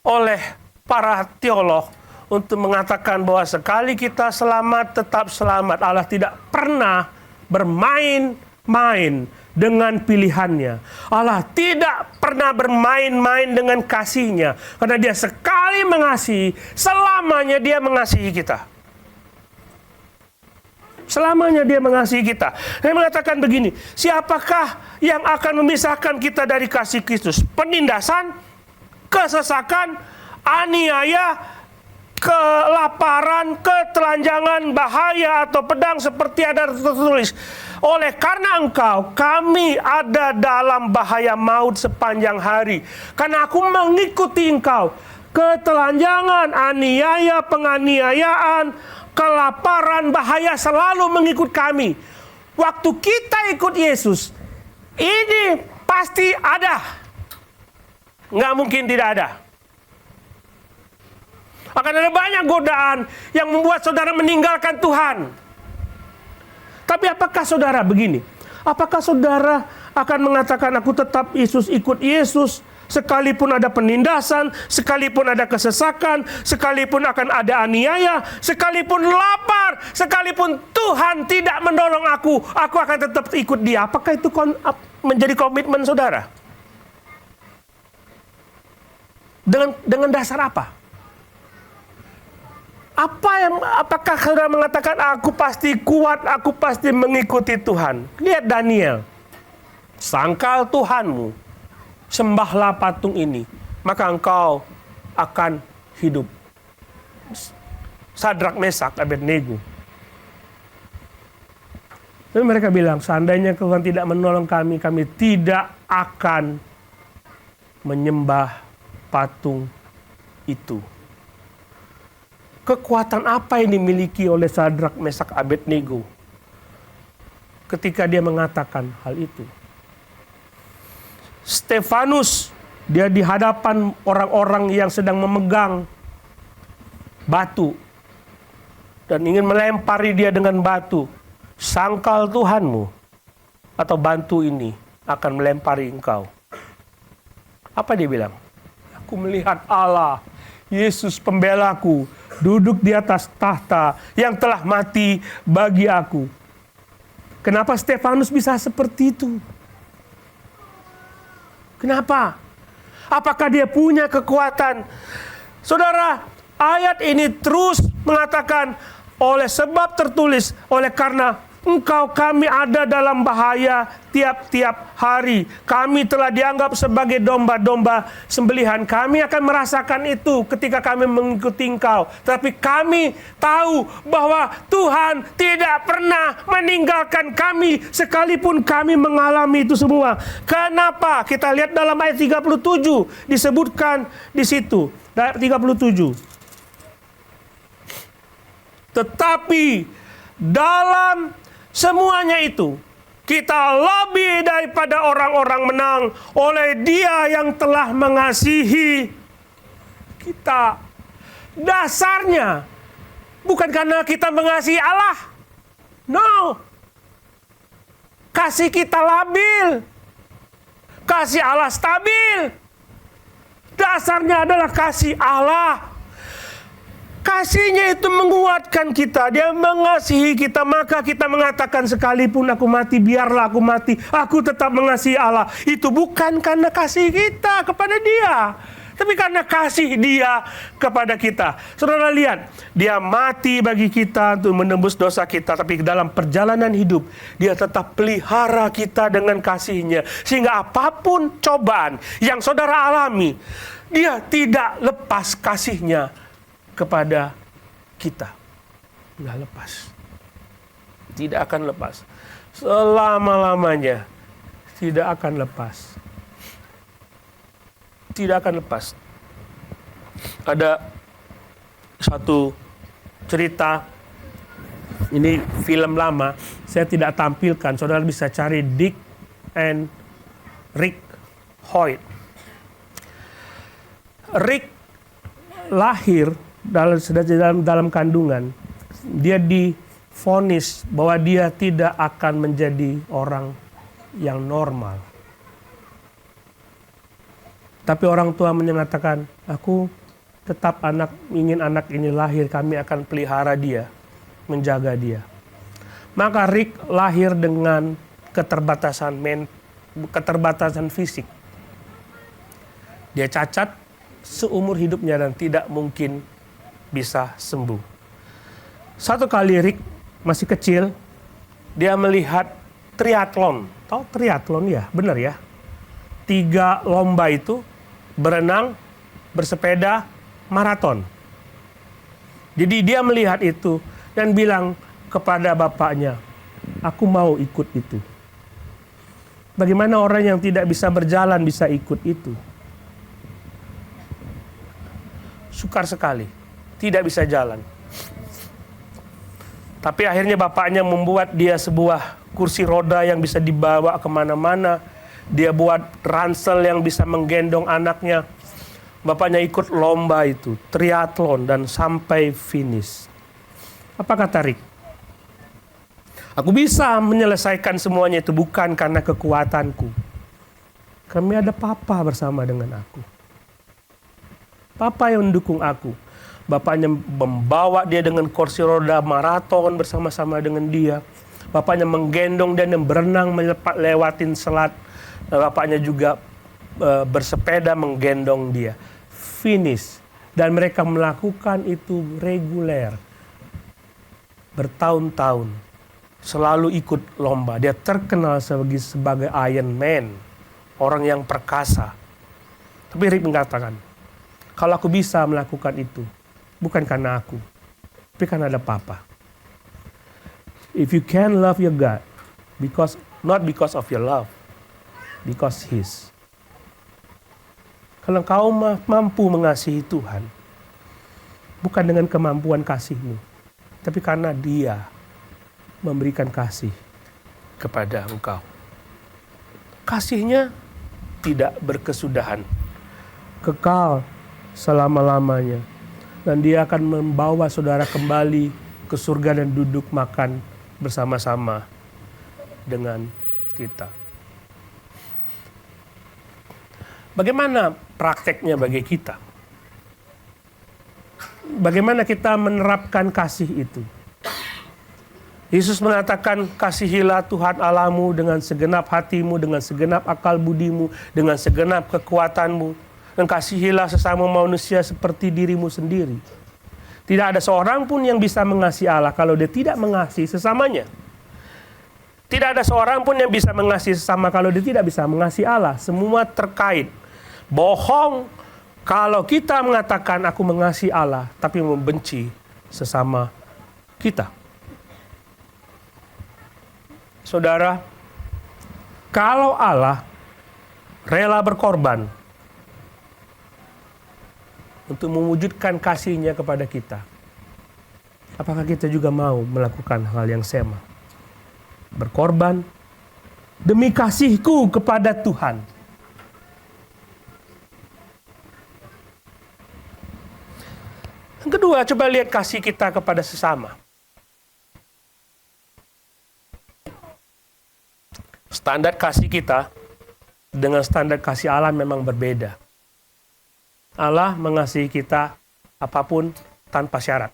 oleh para teolog untuk mengatakan bahwa sekali kita selamat, tetap selamat. Allah tidak pernah bermain-main dengan pilihannya. Allah tidak pernah bermain-main dengan kasih-Nya. Karena Dia sekali mengasihi, selamanya Dia mengasihi kita. Selamanya Dia mengasihi kita. Dia mengatakan begini, siapakah yang akan memisahkan kita dari kasih Kristus? Penindasan, kesesakan, aniaya, kelaparan, ketelanjangan, bahaya atau pedang seperti ada tertulis. Oleh karena engkau, kami ada dalam bahaya maut sepanjang hari. Karena aku mengikuti engkau. Ketelanjangan, aniaya, penganiayaan, kelaparan, bahaya selalu mengikut kami. Waktu kita ikut Yesus, ini pasti ada. Nggak mungkin tidak ada. Akan ada banyak godaan yang membuat saudara meninggalkan Tuhan. Tapi apakah saudara begini? Apakah saudara akan mengatakan aku tetap ikut Yesus sekalipun ada penindasan, sekalipun ada kesesakan, sekalipun akan ada aniaya, sekalipun lapar, sekalipun Tuhan tidak menolong aku akan tetap ikut Dia. Apakah itu menjadi komitmen saudara? Dengan dasar apa? Apakah saudara mengatakan aku pasti kuat, aku pasti mengikuti Tuhan? Lihat Daniel. Sangkal Tuhanmu, sembahlah patung ini, maka engkau akan hidup. Sadrak, Mesak, Abednego. Tapi mereka bilang, seandainya Tuhan tidak menolong kami, kami tidak akan menyembah patung itu. Kekuatan apa yang dimiliki oleh Sadrak, Mesak, Abednego ketika dia mengatakan hal itu? Stefanus, dia di hadapan orang-orang yang sedang memegang batu dan ingin melempari dia dengan batu. Sangkal Tuhanmu atau bantu ini akan melempari engkau. Apa dia bilang? Aku melihat Allah, Yesus pembelaku, duduk di atas tahta yang telah mati bagi aku. Kenapa Stefanus bisa seperti itu? Kenapa? Apakah dia punya kekuatan? Saudara, ayat ini terus mengatakan, oleh sebab tertulis, oleh karena engkau kami ada dalam bahaya tiap-tiap hari. Kami telah dianggap sebagai domba-domba sembelihan. Kami akan merasakan itu ketika kami mengikuti engkau. Tapi kami tahu bahwa Tuhan tidak pernah meninggalkan kami sekalipun kami mengalami itu semua. Kenapa? Kita lihat dalam ayat 37 disebutkan di situ. Ayat 37. Tetapi dalam semuanya itu, kita lebih daripada orang-orang menang oleh Dia yang telah mengasihi kita. Dasarnya bukan karena kita mengasihi Allah. No. Kasih kita labil. Kasih Allah stabil. Dasarnya adalah kasih Allah. Kasihnya itu menguatkan kita. Dia mengasihi kita. Maka kita mengatakan, sekalipun aku mati, biarlah aku mati, aku tetap mengasihi Allah. Itu bukan karena kasih kita kepada Dia, tapi karena kasih Dia kepada kita. Saudara lihat, Dia mati bagi kita untuk menembus dosa kita. Tapi dalam perjalanan hidup, Dia tetap pelihara kita dengan kasih-Nya. Sehingga apapun cobaan yang saudara alami, Dia tidak lepas kasih-Nya kepada kita. Nggak lepas. Tidak akan lepas. Selama-lamanya tidak akan lepas. Tidak akan lepas. Ada satu cerita, ini film lama, saya tidak tampilkan, saudara bisa cari Dick and Rick Hoyt. Rick lahir dalam kandungan, dia divonis bahwa dia tidak akan menjadi orang yang normal. Tapi orang tua menyatakan, aku tetap ingin anak ini lahir, kami akan pelihara dia, menjaga dia. Maka Rick lahir dengan keterbatasan fisik. Dia cacat seumur hidupnya dan tidak mungkin bisa sembuh. Satu kali Rick masih kecil, dia melihat triathlon. Tahu triathlon ya? Benar ya? 3 lomba itu, berenang, bersepeda, maraton. Jadi dia melihat itu dan bilang kepada bapaknya, aku mau ikut itu. Bagaimana orang yang tidak bisa berjalan bisa ikut itu? Sukar sekali, tidak bisa jalan. Tapi akhirnya bapaknya membuat dia sebuah kursi roda yang bisa dibawa kemana-mana. Dia buat ransel yang bisa menggendong anaknya. Bapaknya ikut lomba itu, triathlon, dan sampai finish. Apa kata Rick? Aku bisa menyelesaikan semuanya itu bukan karena kekuatanku. Kami ada Papa bersama dengan aku. Papa yang mendukung aku. Bapaknya membawa dia dengan kursi roda maraton bersama-sama dengan dia. Bapaknya menggendong dia dan berenang lewatin selat. Bapaknya juga bersepeda menggendong dia. Finish. Dan mereka melakukan itu reguler. Bertahun-tahun. Selalu ikut lomba. Dia terkenal sebagai Iron Man. Orang yang perkasa. Tapi Rick mengatakan, kalau aku bisa melakukan itu, bukan karena aku, tapi karena ada Papa. If you can love your God, not because of your love, because His. Kalau kau mampu mengasihi Tuhan, bukan dengan kemampuan kasihmu, tapi karena Dia memberikan kasih kepada engkau. Kasihnya tidak berkesudahan, kekal selama-lamanya. Dan dia akan membawa saudara kembali ke surga dan duduk makan bersama-sama dengan kita. Bagaimana prakteknya bagi kita? Bagaimana kita menerapkan kasih itu? Yesus mengatakan, kasihilah Tuhan Allahmu dengan segenap hatimu, dengan segenap akal budimu, dengan segenap kekuatanmu. Dan kasihilah sesama manusia seperti dirimu sendiri. Tidak ada seorang pun yang bisa mengasihi Allah kalau dia tidak mengasihi sesamanya. Tidak ada seorang pun yang bisa mengasihi sesama kalau dia tidak bisa mengasihi Allah. Semua terkait. Bohong kalau kita mengatakan aku mengasihi Allah tapi membenci sesama kita. Saudara, kalau Allah rela berkorban untuk mewujudkan kasih-Nya kepada kita, apakah kita juga mau melakukan hal yang sama? Berkorban demi kasihku kepada Tuhan. Yang kedua, coba lihat kasih kita kepada sesama. Standar kasih kita dengan standar kasih Allah memang berbeda. Allah mengasihi kita apapun tanpa syarat.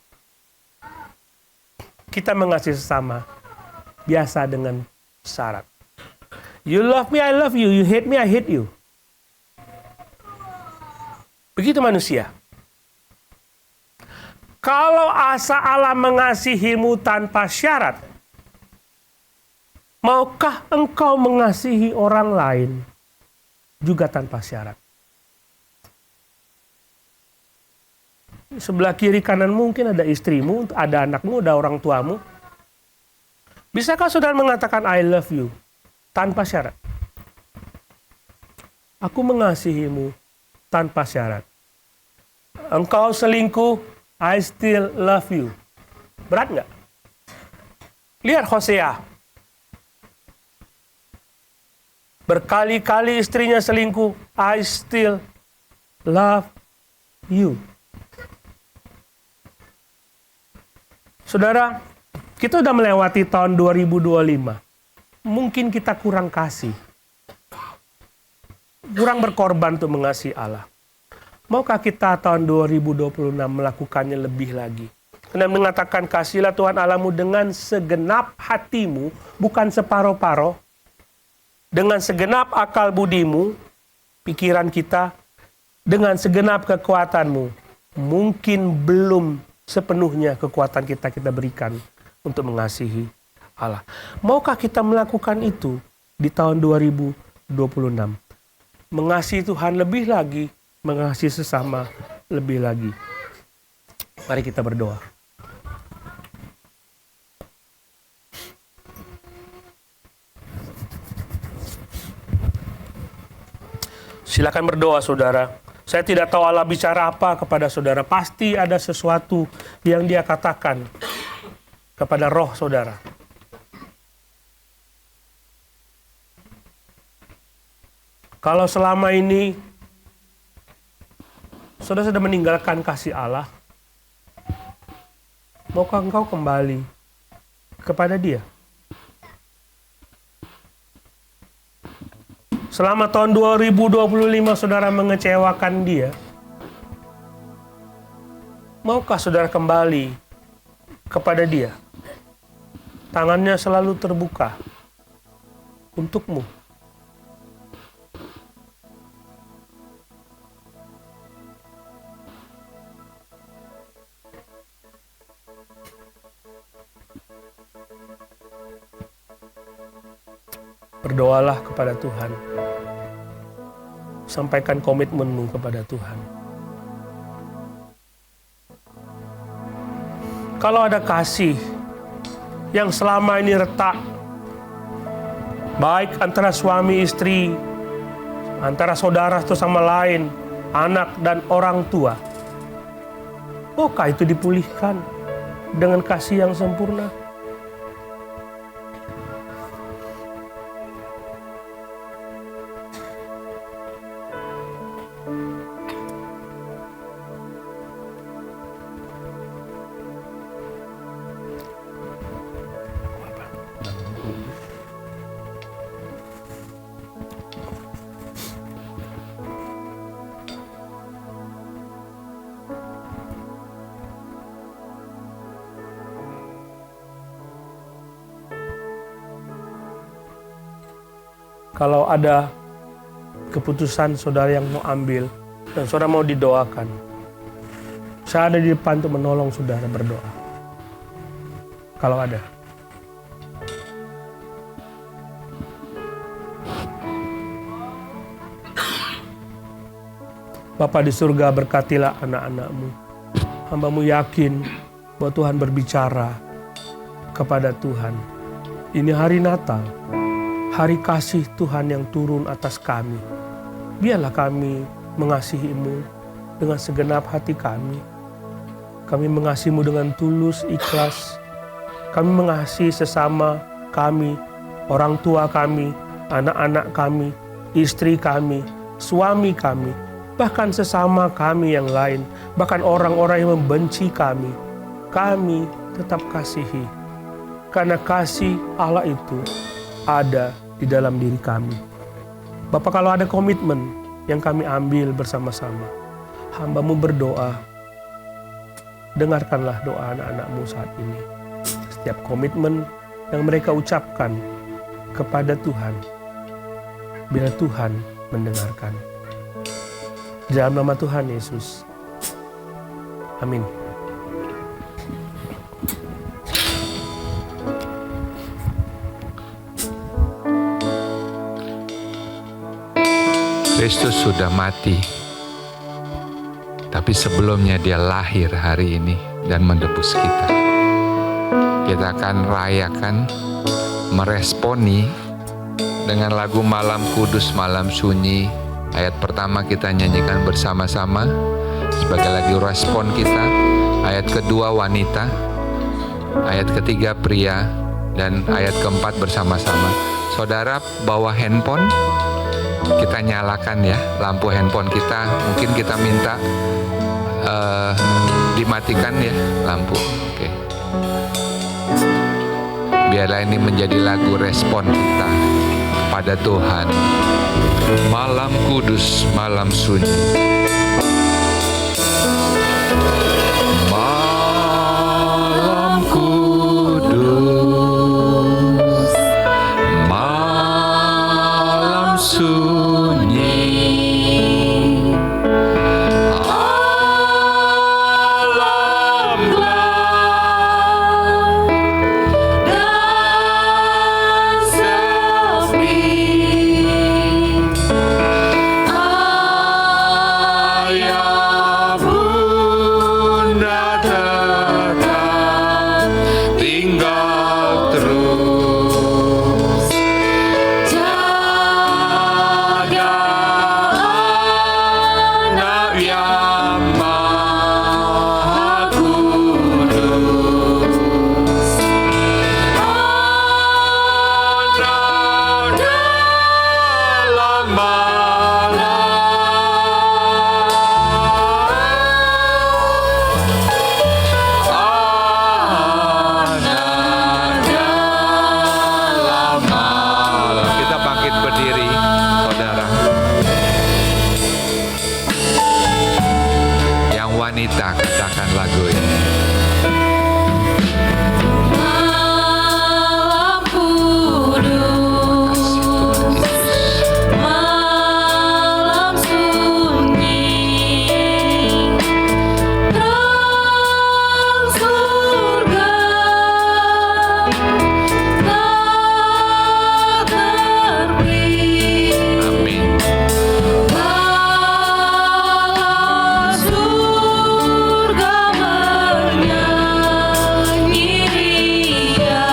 Kita mengasihi sesama biasa dengan syarat. You love me, I love you. You hate me, I hate you. Begitu manusia. Kalau asa Allah mengasihimu tanpa syarat, maukah engkau mengasihi orang lain juga tanpa syarat? Sebelah kiri kanan mungkin ada istrimu, ada anakmu, ada orang tuamu. Bisakah saudara mengatakan I love you tanpa syarat? Aku mengasihimu tanpa syarat. Engkau selingkuh, I still love you. Berat nggak? Lihat Hosea. Berkali-kali istrinya selingkuh, I still love you. Saudara, kita udah melewati tahun 2025. Mungkin kita kurang kasih. Kurang berkorban untuk mengasihi Allah. Maukah kita tahun 2026 melakukannya lebih lagi? Karena mengatakan kasihlah Tuhan Allahmu dengan segenap hatimu, bukan separuh-paruh. Dengan segenap akal budimu, pikiran kita, dengan segenap kekuatanmu. Mungkin belum sepenuhnya kekuatan kita berikan untuk mengasihi Allah. Maukah kita melakukan itu di tahun 2026? Mengasihi Tuhan lebih lagi, mengasihi sesama lebih lagi. Mari kita berdoa. Silakan berdoa, saudara. Saya tidak tahu Allah bicara apa kepada saudara. Pasti ada sesuatu yang Dia katakan kepada roh saudara. Kalau selama ini saudara sudah meninggalkan kasih Allah, maukah engkau kembali kepada Dia? Selama tahun 2025 saudara mengecewakan Dia, maukah saudara kembali kepada Dia? Tangannya selalu terbuka untukmu. Berdoalah kepada Tuhan. Sampaikan komitmenmu kepada Tuhan. Kalau ada kasih yang selama ini retak, baik antara suami istri, antara saudara satu sama lain, anak dan orang tua, maukah itu dipulihkan dengan kasih yang sempurna? Kalau ada keputusan saudara yang mau ambil dan saudara mau didoakan, saya ada di depan untuk menolong saudara berdoa. Kalau ada. Bapa di surga, berkatilah anak-anak-Mu. Hamba-Mu yakin bahwa Tuhan berbicara kepada Tuhan. Ini hari Natal. Hari kasih Tuhan yang turun atas kami. Biarlah kami mengasihi-Mu dengan segenap hati kami. Kami mengasihi-Mu dengan tulus, ikhlas. Kami mengasihi sesama kami, orang tua kami, anak-anak kami, istri kami, suami kami, bahkan sesama kami yang lain, bahkan orang-orang yang membenci kami. Kami tetap kasihi. Karena kasih Allah itu ada di dalam diri kami. Bapak, kalau ada komitmen yang kami ambil bersama-sama, hamba-Mu berdoa, dengarkanlah doa anak-anak-Mu saat ini. Setiap komitmen yang mereka ucapkan kepada Tuhan, biar Tuhan mendengarkan. Di dalam nama Tuhan Yesus. Amin. Kristus sudah mati, tapi sebelumnya Dia lahir hari ini dan menebus kita. Kita akan rayakan, meresponi dengan lagu Malam Kudus, Malam Sunyi. Ayat pertama kita nyanyikan bersama-sama sebagai lagu respon kita. Ayat kedua wanita, ayat ketiga pria, dan ayat keempat bersama-sama. Saudara bawa handphone, kita nyalakan ya lampu handphone kita. Mungkin kita minta dimatikan ya lampu. Oke. Biarlah ini menjadi lagu respon kita pada Tuhan. Malam kudus, malam sunyi. Malam kudus, malam sunyi. kita katakan lagu ini. Malam kudus, malam sunyi, terang surga tak tepi. Amin. Bala surga menyanyi ria.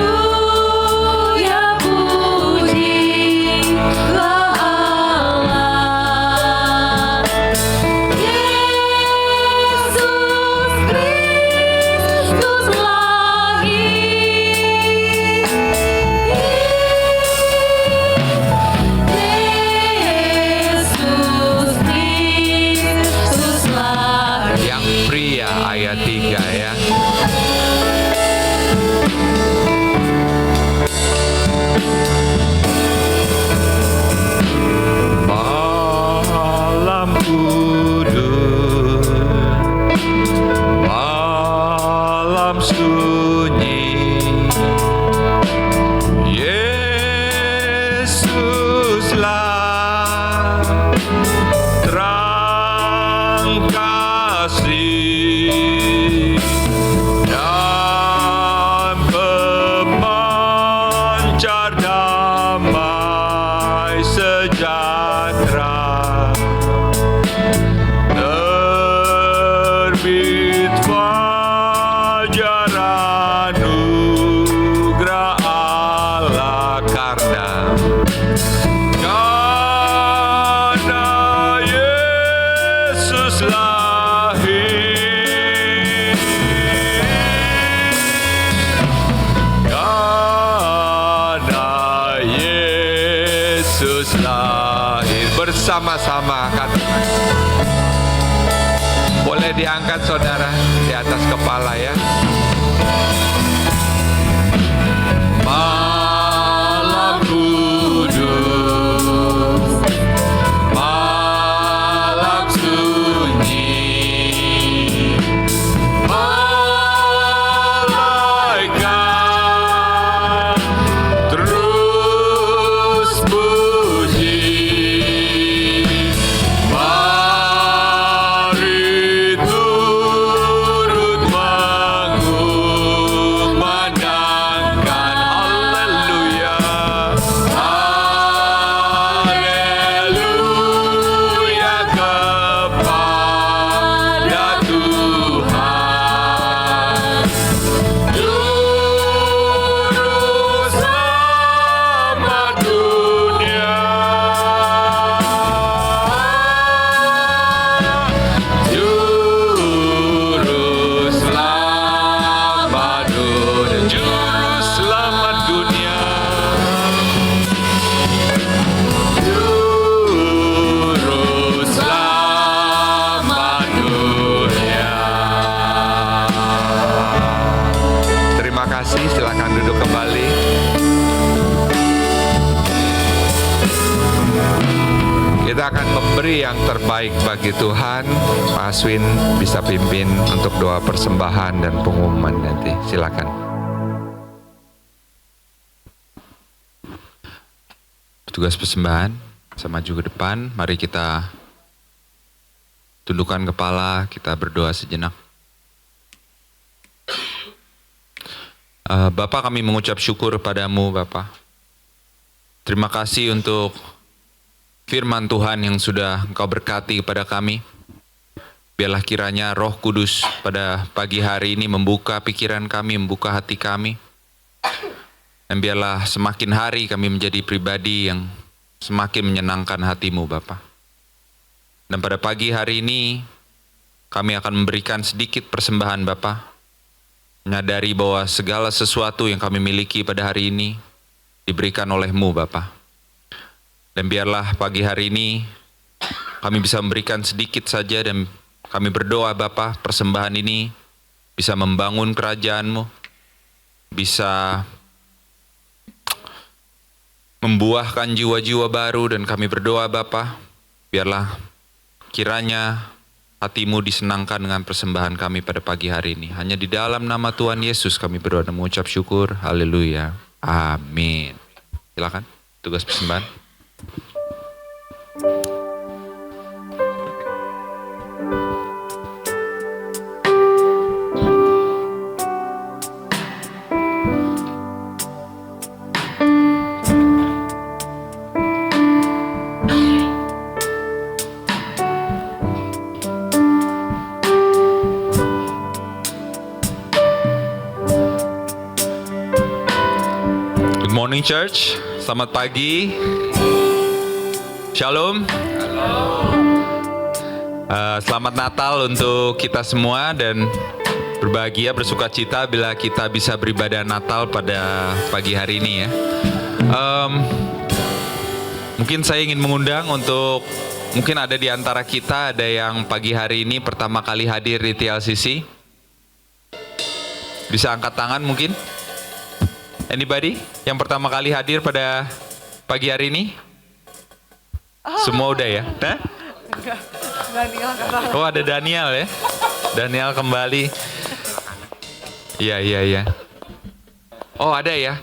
Haleluya, pujilah Allah. Yesus Kristus lahir. Yang pria ayat 3 ya. Malam kudus, malam sunyi, Yesuslah terang kasih dan pemancar damai sejahtera, terbit fajar anugerah Allah karena Yesus lahir. Karena Yesus lahir. Bersama-sama katakan. Boleh diangkat saudara di atas kepala ya. Malam kudus, malam sunyi, malaikat terus puji. Mari turut mengumandangkan haleluya, haleluya kepada Tuhan. Juru selamat dunia, Juru selamat dunia, Juru selamat dunia, Juru selamat dunia. Terima kasih, silakan duduk kembali. Kita akan memberi yang terbaik bagi Tuhan. Pak Aswin bisa pimpin untuk doa persembahan dan pengumuman nanti. Silakan. Petugas persembahan, bisa maju ke depan. Mari kita tundukkan kepala, kita berdoa sejenak. Bapa, kami mengucap syukur padamu Bapa. Terima kasih untuk firman Tuhan yang sudah Engkau berkati kepada kami. Biarlah kiranya Roh Kudus pada pagi hari ini membuka pikiran kami, membuka hati kami. Dan biarlah semakin hari kami menjadi pribadi yang semakin menyenangkan hati-Mu Bapa. Dan pada pagi hari ini kami akan memberikan sedikit persembahan Bapa. Menyadari bahwa segala sesuatu yang kami miliki pada hari ini diberikan oleh-Mu Bapa. Dan biarlah pagi hari ini kami bisa memberikan sedikit saja dan kami berdoa Bapa, persembahan ini bisa membangun kerajaan-Mu, bisa membuahkan jiwa-jiwa baru, dan kami berdoa Bapa, biarlah kiranya hati-Mu disenangkan dengan persembahan kami pada pagi hari ini. Hanya di dalam nama Tuhan Yesus kami berdoa dan mengucap syukur. Haleluya. Amin. Silakan tugas persembahan. Good morning church, selamat pagi. Shalom. Selamat Natal untuk kita semua, dan berbahagia, bersuka cita bila kita bisa beribadah Natal pada pagi hari ini ya. Mungkin saya ingin mengundang untuk, mungkin ada di antara kita ada yang pagi hari ini pertama kali hadir di TLCC. Bisa angkat tangan mungkin? Anybody yang pertama kali hadir pada pagi hari ini? Semua udah ya? Nah? Oh, ada Daniel ya? Daniel kembali. Iya. Oh, ada ya?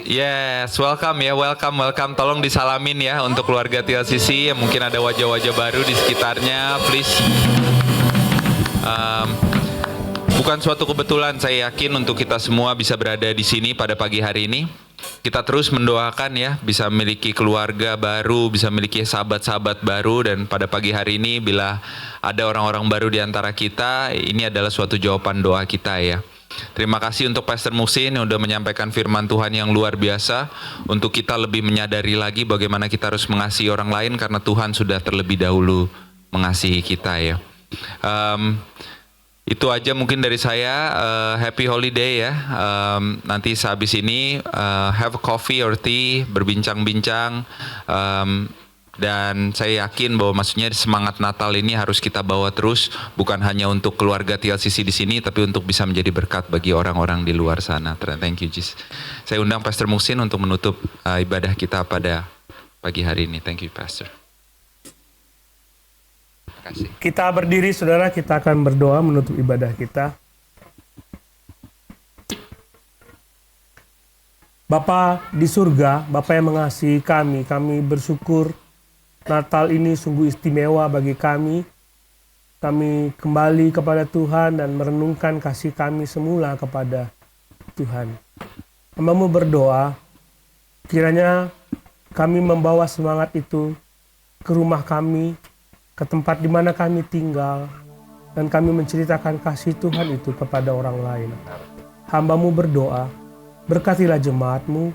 Yes, welcome ya, welcome. Tolong disalamin ya untuk keluarga TLCC. Mungkin ada wajah-wajah baru di sekitarnya, please. Bukan suatu kebetulan, saya yakin, untuk kita semua bisa berada di sini pada pagi hari ini. Kita terus mendoakan ya, bisa memiliki keluarga baru, bisa memiliki sahabat-sahabat baru, dan pada pagi hari ini bila ada orang-orang baru di antara kita, ini adalah suatu jawaban doa kita ya. Terima kasih untuk Pastor Muhsin yang sudah menyampaikan firman Tuhan yang luar biasa, untuk kita lebih menyadari lagi bagaimana kita harus mengasihi orang lain karena Tuhan sudah terlebih dahulu mengasihi kita ya. Itu aja mungkin dari saya. Happy holiday ya. Nanti sehabis ini have coffee or tea, berbincang-bincang, dan saya yakin bahwa maksudnya semangat Natal ini harus kita bawa terus, bukan hanya untuk keluarga TLCC di sini, tapi untuk bisa menjadi berkat bagi orang-orang di luar sana. Thank you Jesus. Saya undang Pastor Muhsin untuk menutup ibadah kita pada pagi hari ini. Thank you Pastor. Kasih. Kita berdiri saudara, kita akan berdoa menutup ibadah kita. Bapa di surga, Bapa yang mengasihi kami bersyukur Natal ini sungguh istimewa bagi kami. Kami kembali kepada Tuhan dan merenungkan kasih kami semula kepada Tuhan. Hamba-Mu berdoa, kiranya kami membawa semangat itu ke rumah kami, ke tempat di mana kami tinggal, dan kami menceritakan kasih Tuhan itu kepada orang lain. Hamba-Mu berdoa, berkatilah jemaat-Mu,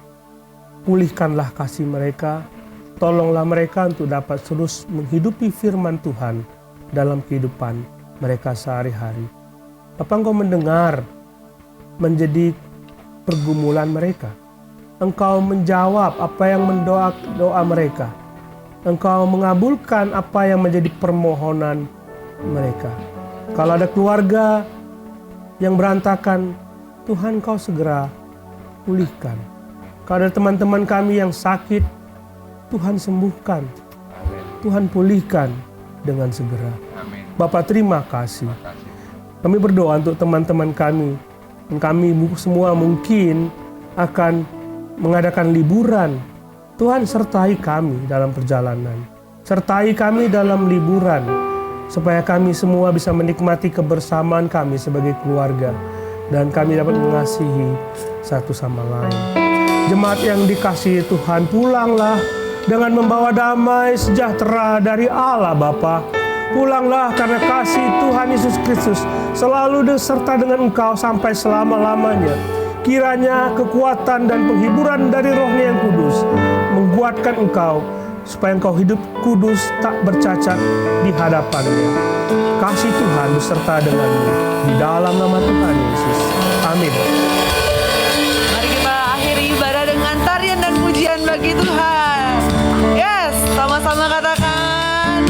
pulihkanlah kasih mereka, tolonglah mereka untuk dapat terus menghidupi firman Tuhan dalam kehidupan mereka sehari-hari. Bapa, Engkau mendengar menjadi pergumulan mereka. Engkau menjawab apa yang doa mereka. Engkau mengabulkan apa yang menjadi permohonan mereka. Kalau ada keluarga yang berantakan, Tuhan Kau segera pulihkan. Kalau ada teman-teman kami yang sakit, Tuhan sembuhkan. Tuhan pulihkan dengan segera. Bapa, terima kasih. Kami berdoa untuk teman-teman kami. Dan kami semua mungkin akan mengadakan liburan. Tuhan sertai kami dalam perjalanan. Sertai kami dalam liburan. Supaya kami semua bisa menikmati kebersamaan kami sebagai keluarga. Dan kami dapat mengasihi satu sama lain. Jemaat yang dikasihi Tuhan, pulanglah dengan membawa damai sejahtera dari Allah Bapa. Pulanglah karena kasih Tuhan Yesus Kristus selalu serta dengan engkau sampai selama-lamanya. Kiranya kekuatan dan penghiburan dari Roh-Nya yang kudus menguatkan engkau supaya engkau hidup kudus tak bercacat di hadapan-Nya. Kasih Tuhan beserta denganmu di dalam nama Tuhan Yesus. Amin. Mari kita akhiri ibadah dengan tarian dan pujian bagi Tuhan. Yes, sama-sama katakan.